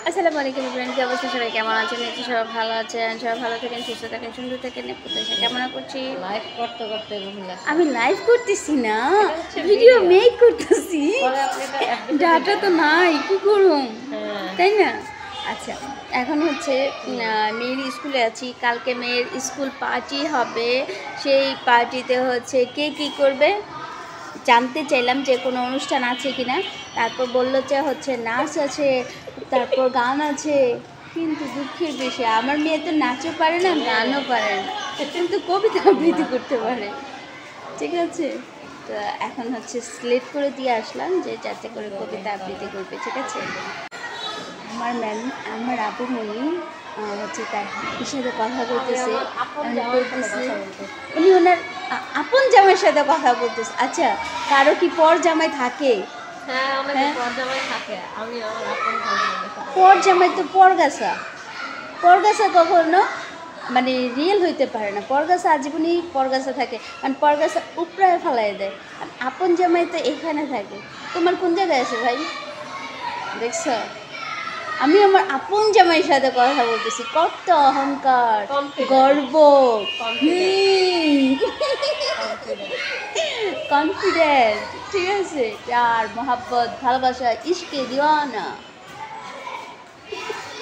আসসালামু আলাইকুম ফ্রেন্ড, কি অবস্থা? সবাই কেমন আছেন? নিশ্চয়ই সবাই ভালো আছেন। সবাই ভালো থাকেন, সুস্থ থাকেন, সুন্দর থাকেন। প্রত্যাশা কামনা করছি। লাইভ করতে করতে আমি লাইভ করতেছি না, ভিডিও মেক করতেছি। ডাটা তো নাই, কি করুম, তাই না? আচ্ছা, এখন হচ্ছে মেয়ের স্কুলে আছি। কালকে মেয়ের স্কুল পার্টি হবে। সেই পার্টিতে হচ্ছে কে কী করবে জানতে চাইলাম যে কোনো অনুষ্ঠান আছে কি না। তারপর বললো যে হচ্ছে নাচ আছে, তারপর গান আছে। কিন্তু দুঃখের বিষয়, আমার মেয়ে তো নাচও পারে না, গানও পারে না, কিন্তু কবিতা আবৃত্তি করতে পারে। ঠিক আছে, তো এখন হচ্ছে সিলেক্ট করে দিয়ে আসলাম যে যাতে করে কবিতা আবৃত্তি করবে। ঠিক আছে, আমার ম্যাম, আমার আপুমণি হচ্ছে তার সাথে কথা বলতেছে। উনি ওনার আপন জামাইয়ের সাথে কথা বলতেছে। আচ্ছা, কারো কি পর জামাই থাকে? পর জামাই তো পরগাছা, পরগাছা কখনো মানে রিয়েল হইতে পারে না। পরগাছা আজীবনই পরগাছা থাকে, কারণ পরগাছা উপরায় ফেলাই দেয়। আর আপন জামাই তো এখানে থাকে। তোমার কোন জায়গায় আছে ভাই? দেখছ, আমি আমার আপন জামাইয়ের সাথে কথা বলতেছি। কত অহংকার, গর্ব, কনফিডেন্ট। ঠিক আছে, প্যার, মোহাব্বত, ভালোবাসা, ইশকে দিওয়ানা,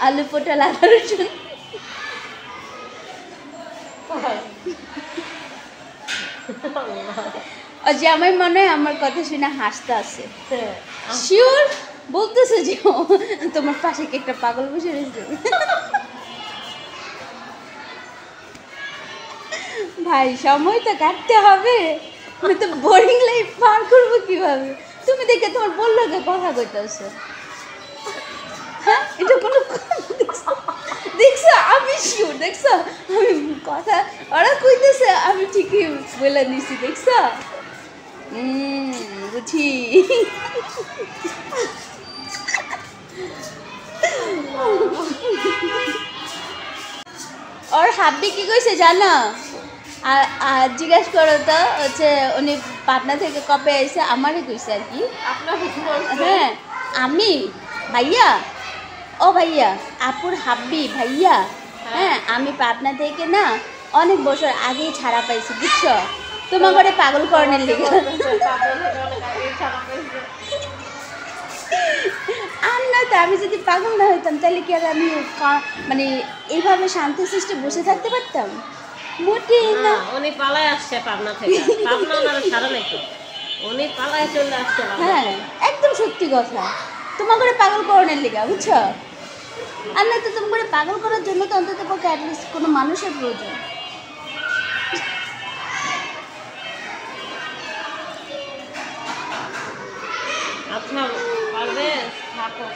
আলু পটল আদা রসুন। জামাই মনে হয় আমার কথা শুনে হাসতে আছে। শিওর বলতেছে যে তোমার পাশে কি একটা পাগল বসে রয়েছে। ভাই, সময় তো কাটতে হবে, আমি তো বোরিং লাইফ পার করবো কিভাবে? তুমি দেখে তোমার বললো কথা কইতেছো, হ্যাঁ? এটা কোনো দেখছো? আমি শিওর, দেখছো? আমি কথা ওরা কইতেছে, আমি ঠিকই বলে নিছি। দেখছো? বুঝি। ওর হাব্বি কি কইছে জানো? আর জিজ্ঞেস করো তো, হচ্ছে উনি পাটনা থেকে কবে এসে আমারই কইছে আর কি। হ্যাঁ, আমি ভাইয়া, ও ভাইয়া, আপুর হাব্বি ভাইয়া। হ্যাঁ, আমি পাটনা থেকে না অনেক বছর আগেই ছাড়া পাইছি, বুঝছো? তোমার ঘরে পাগল করণের লিগে। আর না তো, আমি যদি পাগল না হইতাম তাহলে কি আর আমি মানে এইভাবে শান্তি সৃষ্টি বসে থাকতে পারতাম? মোটেই না। উনি পালায় আসছে পাবনা থেকে, পাবনা ওনারা ছাড়া নাই তো, উনি পালায় চলে আসছে। হ্যাঁ, একদম সত্যি কথা। তোমার ঘরে পাগল করণের লিগা, বুঝছো? আর না তো, তোমার ঘরে পাগল করার জন্য তো অন্তত পক্ষে অ্যাটলিস্ট কোনো মানুষের প্রয়োজন। আচ্ছা, পারবে থাকো।